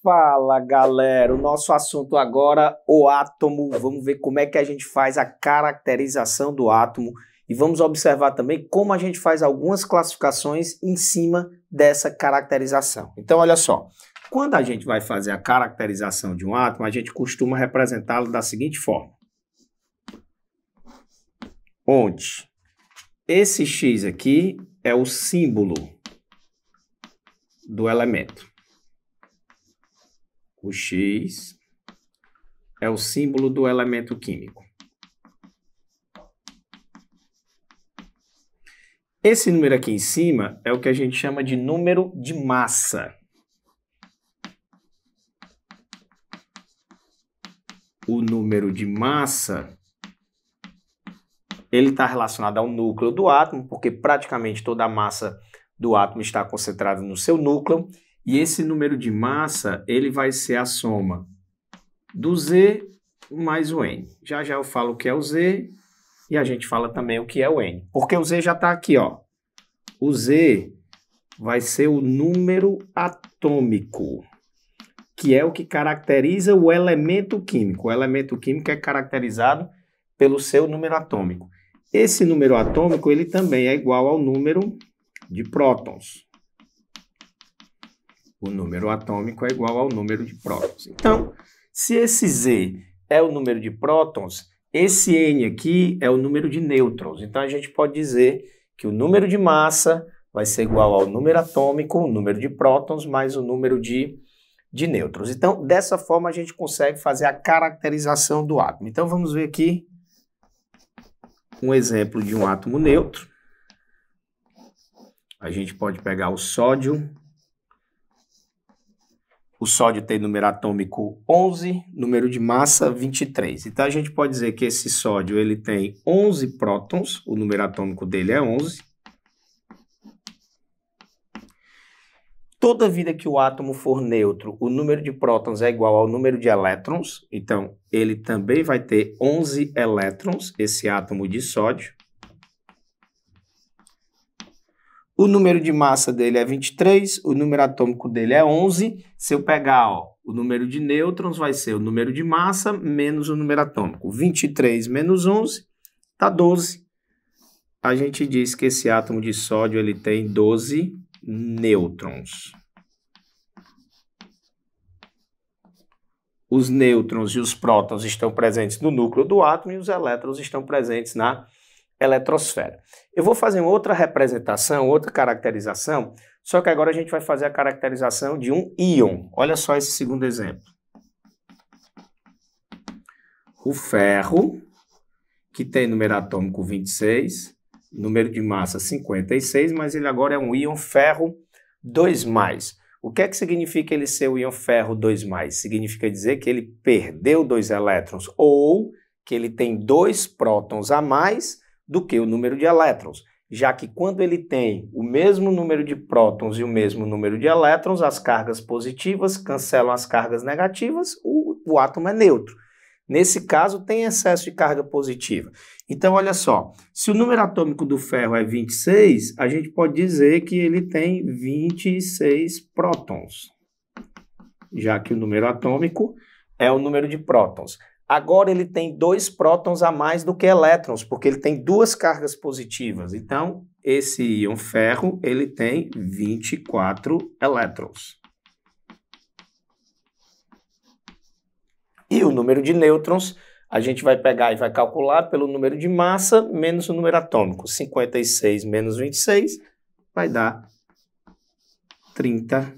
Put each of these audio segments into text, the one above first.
Fala, galera, o nosso assunto agora, o átomo. Vamos ver como é que a gente faz a caracterização do átomo e vamos observar também como a gente faz algumas classificações em cima dessa caracterização. Então, olha só, quando a gente vai fazer a caracterização de um átomo, a gente costuma representá-lo da seguinte forma. Onde esse X aqui é o símbolo do elemento. O X é o símbolo do elemento químico. Esse número aqui em cima é o que a gente chama de número de massa. O número de massa, ele está relacionado ao núcleo do átomo, porque praticamente toda a massa do átomo está concentrada no seu núcleo. E esse número de massa, ele vai ser a soma do Z mais o N. Já já eu falo o que é o Z e a gente fala também o que é o N. Porque o Z já está aqui, ó. O Z vai ser o número atômico, que é o que caracteriza o elemento químico. O elemento químico é caracterizado pelo seu número atômico. Esse número atômico, ele também é igual ao número de prótons. O número atômico é igual ao número de prótons. Então, se esse Z é o número de prótons, esse N aqui é o número de nêutrons. Então, a gente pode dizer que o número de massa vai ser igual ao número atômico, o número de prótons, mais o número de nêutrons. Então, dessa forma, a gente consegue fazer a caracterização do átomo. Então, vamos ver aqui um exemplo de um átomo neutro. A gente pode pegar o sódio. O sódio tem número atômico 11, número de massa 23. Então, a gente pode dizer que esse sódio ele tem 11 prótons, o número atômico dele é 11. Toda vida que o átomo for neutro, o número de prótons é igual ao número de elétrons. Então, ele também vai ter 11 elétrons, esse átomo de sódio. O número de massa dele é 23, o número atômico dele é 11. Se eu pegar, ó, o número de nêutrons, vai ser o número de massa menos o número atômico. 23 menos 11 dá 12. A gente diz que esse átomo de sódio ele tem 12 nêutrons. Os nêutrons e os prótons estão presentes no núcleo do átomo e os elétrons estão presentes na eletrosfera. Eu vou fazer outra representação, outra caracterização, só que agora a gente vai fazer a caracterização de um íon. Olha só esse segundo exemplo. O ferro, que tem número atômico 26, número de massa 56, mas ele agora é um íon ferro 2+. O que é que significa ele ser o íon ferro 2+? Significa dizer que ele perdeu 2 elétrons ou que ele tem 2 prótons a mais do que o número de elétrons, já que quando ele tem o mesmo número de prótons e o mesmo número de elétrons, as cargas positivas cancelam as cargas negativas, o átomo é neutro. Nesse caso, tem excesso de carga positiva. Então, olha só, se o número atômico do ferro é 26, a gente pode dizer que ele tem 26 prótons, já que o número atômico é o número de prótons. Agora ele tem 2 prótons a mais do que elétrons, porque ele tem 2 cargas positivas. Então, esse íon ferro, ele tem 24 elétrons. E o número de nêutrons, a gente vai pegar e vai calcular pelo número de massa menos o número atômico. 56 menos 26 vai dar 30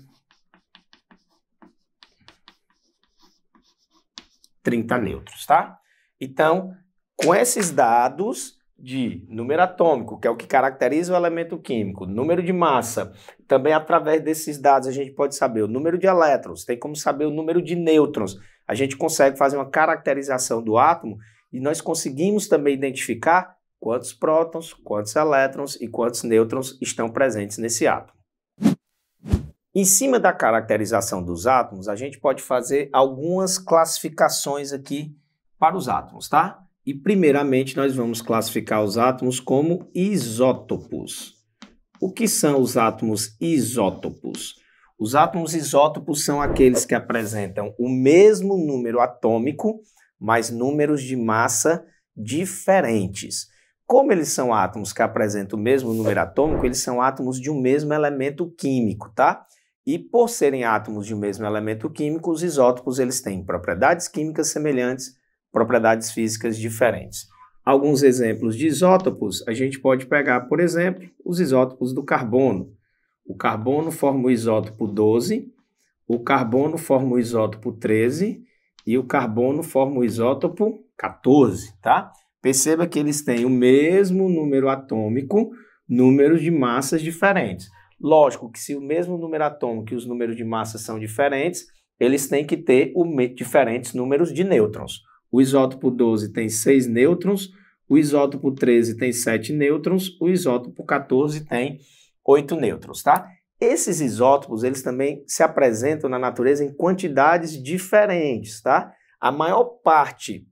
nêutrons, tá? Então, com esses dados de número atômico, que é o que caracteriza o elemento químico, número de massa, também através desses dados a gente pode saber o número de elétrons, tem como saber o número de nêutrons. A gente consegue fazer uma caracterização do átomo e nós conseguimos também identificar quantos prótons, quantos elétrons e quantos nêutrons estão presentes nesse átomo. Em cima da caracterização dos átomos, a gente pode fazer algumas classificações aqui para os átomos, tá? E primeiramente nós vamos classificar os átomos como isótopos. O que são os átomos isótopos? Os átomos isótopos são aqueles que apresentam o mesmo número atômico, mas números de massa diferentes. Como eles são átomos que apresentam o mesmo número atômico, eles são átomos de um mesmo elemento químico, tá? E por serem átomos de um mesmo elemento químico, os isótopos eles têm propriedades químicas semelhantes, propriedades físicas diferentes. Alguns exemplos de isótopos, a gente pode pegar, por exemplo, os isótopos do carbono. O carbono forma o isótopo 12, o carbono forma o isótopo 13 e o carbono forma o isótopo 14, tá? Perceba que eles têm o mesmo número atômico, números de massas diferentes. Lógico que se o mesmo número atômico e os números de massa são diferentes, eles têm que ter diferentes números de nêutrons. O isótopo 12 tem 6 nêutrons, o isótopo 13 tem 7 nêutrons, o isótopo 14 tem 8 nêutrons, tá? Esses isótopos, eles também se apresentam na natureza em quantidades diferentes, tá? A maior parte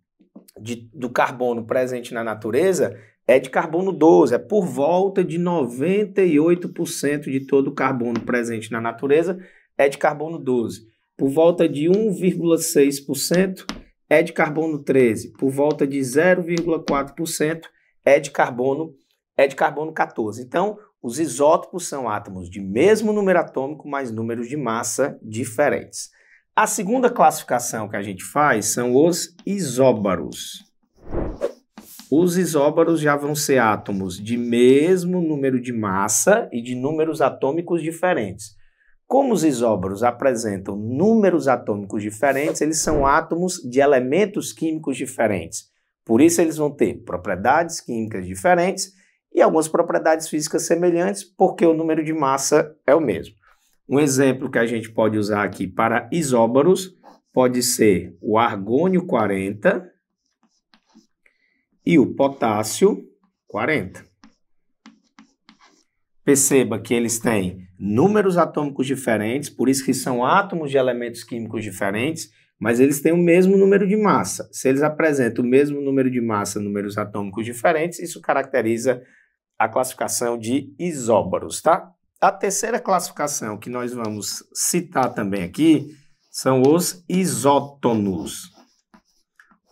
do carbono presente na natureza é de carbono 12, é por volta de 98% de todo o carbono presente na natureza é de carbono 12. Por volta de 1,6% é de carbono 13, por volta de 0,4% é de carbono 14. Então, os isótopos são átomos de mesmo número atômico, mas números de massa diferentes. A segunda classificação que a gente faz são os isóbaros. Os isóbaros já vão ser átomos de mesmo número de massa e de números atômicos diferentes. Como os isóbaros apresentam números atômicos diferentes, eles são átomos de elementos químicos diferentes. Por isso, eles vão ter propriedades químicas diferentes e algumas propriedades físicas semelhantes, porque o número de massa é o mesmo. Um exemplo que a gente pode usar aqui para isóbaros pode ser o argônio 40 e o potássio 40. Perceba que eles têm números atômicos diferentes, por isso que são átomos de elementos químicos diferentes, mas eles têm o mesmo número de massa. Se eles apresentam o mesmo número de massa, números atômicos diferentes, isso caracteriza a classificação de isóbaros, tá? A terceira classificação que nós vamos citar também aqui são os isótonos.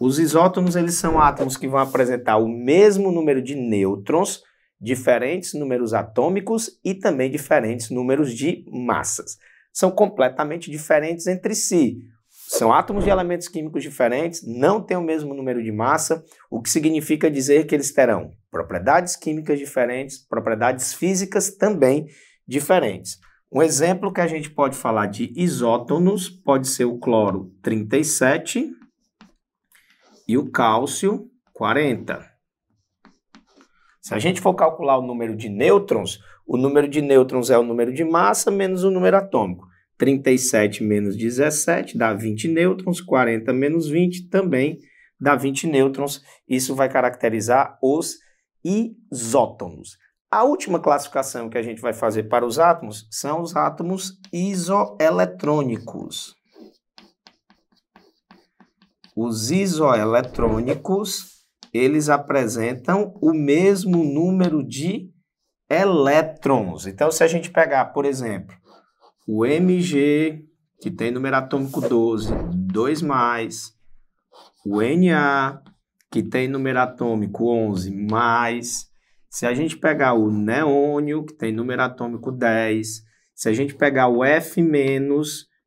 Os isótonos, eles são átomos que vão apresentar o mesmo número de nêutrons, diferentes números atômicos e também diferentes números de massas. São completamente diferentes entre si. São átomos de elementos químicos diferentes, não têm o mesmo número de massa, o que significa dizer que eles terão propriedades químicas diferentes, propriedades físicas também diferentes. Um exemplo que a gente pode falar de isótonos pode ser o cloro 37 e o cálcio 40. Se a gente for calcular o número de nêutrons, o número de nêutrons é o número de massa menos o número atômico. 37 menos 17 dá 20 nêutrons, 40 menos 20 também dá 20 nêutrons. Isso vai caracterizar os isótonos. A última classificação que a gente vai fazer para os átomos são os átomos isoeletrônicos. Os isoeletrônicos, eles apresentam o mesmo número de elétrons. Então, se a gente pegar, por exemplo, o Mg, que tem número atômico 12, 2+, o Na, que tem número atômico 11, mais. Se a gente pegar o neônio, que tem número atômico 10, se a gente pegar o F-,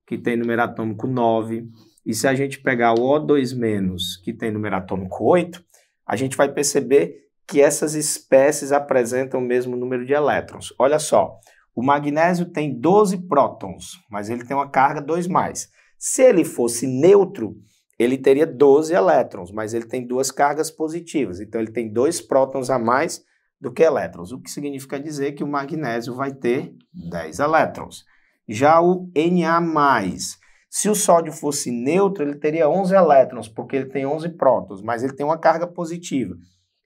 que tem número atômico 9, e se a gente pegar o O2-, que tem número atômico 8, a gente vai perceber que essas espécies apresentam o mesmo número de elétrons. Olha só, o magnésio tem 12 prótons, mas ele tem uma carga 2+. Se ele fosse neutro, ele teria 12 elétrons, mas ele tem 2 cargas positivas. Então, ele tem 2 prótons a mais do que elétrons, o que significa dizer que o magnésio vai ter 10 elétrons. Já o Na+, se o sódio fosse neutro, ele teria 11 elétrons, porque ele tem 11 prótons, mas ele tem uma carga positiva.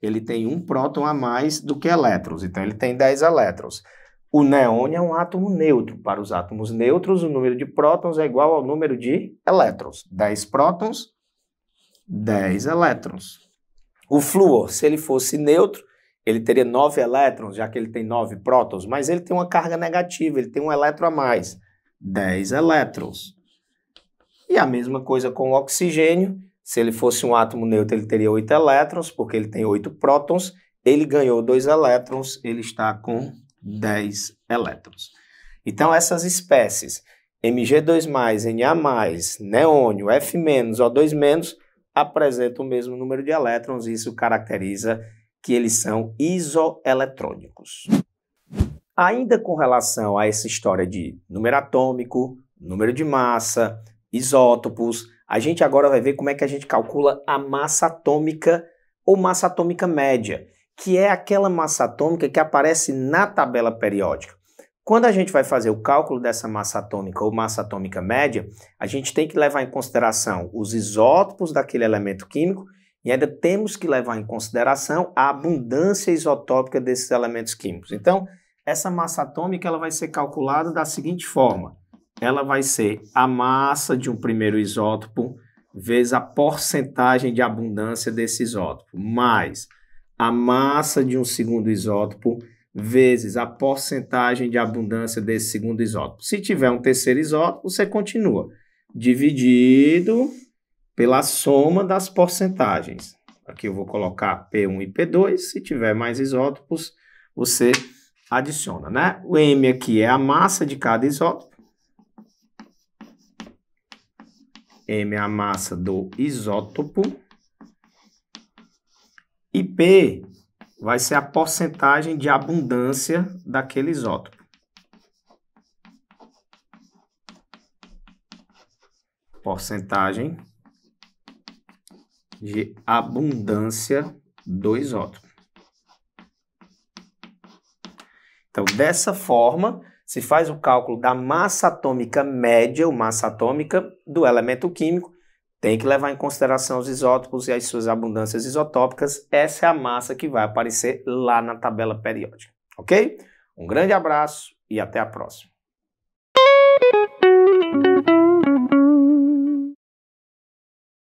Ele tem 1 próton a mais do que elétrons, então ele tem 10 elétrons. O neônio é um átomo neutro. Para os átomos neutros, o número de prótons é igual ao número de elétrons. 10 prótons, 10 elétrons. O flúor, se ele fosse neutro, ele teria 9 elétrons, já que ele tem 9 prótons, mas ele tem uma carga negativa, ele tem um elétron a mais. 10 elétrons. E a mesma coisa com o oxigênio. Se ele fosse um átomo neutro, ele teria 8 elétrons, porque ele tem 8 prótons. Ele ganhou 2 elétrons, ele está com 10 elétrons. Então, essas espécies, Mg2+, Na+, neônio, F-, O2-, apresentam o mesmo número de elétrons, e isso caracteriza que eles são isoeletrônicos. Ainda com relação a essa história de número atômico, número de massa, isótopos, a gente agora vai ver como é que a gente calcula a massa atômica ou massa atômica média, que é aquela massa atômica que aparece na tabela periódica. Quando a gente vai fazer o cálculo dessa massa atômica ou massa atômica média, a gente tem que levar em consideração os isótopos daquele elemento químico e ainda temos que levar em consideração a abundância isotópica desses elementos químicos. Então, essa massa atômica ela vai ser calculada da seguinte forma. Ela vai ser a massa de um primeiro isótopo vezes a porcentagem de abundância desse isótopo, mais a massa de um segundo isótopo vezes a porcentagem de abundância desse segundo isótopo. Se tiver um terceiro isótopo, você continua dividido pela soma das porcentagens. Aqui eu vou colocar P1 e P2. Se tiver mais isótopos, você adiciona, né? O M aqui é a massa de cada isótopo. M é a massa do isótopo. E P vai ser a porcentagem de abundância daquele isótopo. Porcentagem de abundância do isótopo. Então, dessa forma, se faz o cálculo da massa atômica média, ou massa atômica do elemento químico, tem que levar em consideração os isótopos e as suas abundâncias isotópicas. Essa é a massa que vai aparecer lá na tabela periódica, ok? Um grande abraço e até a próxima.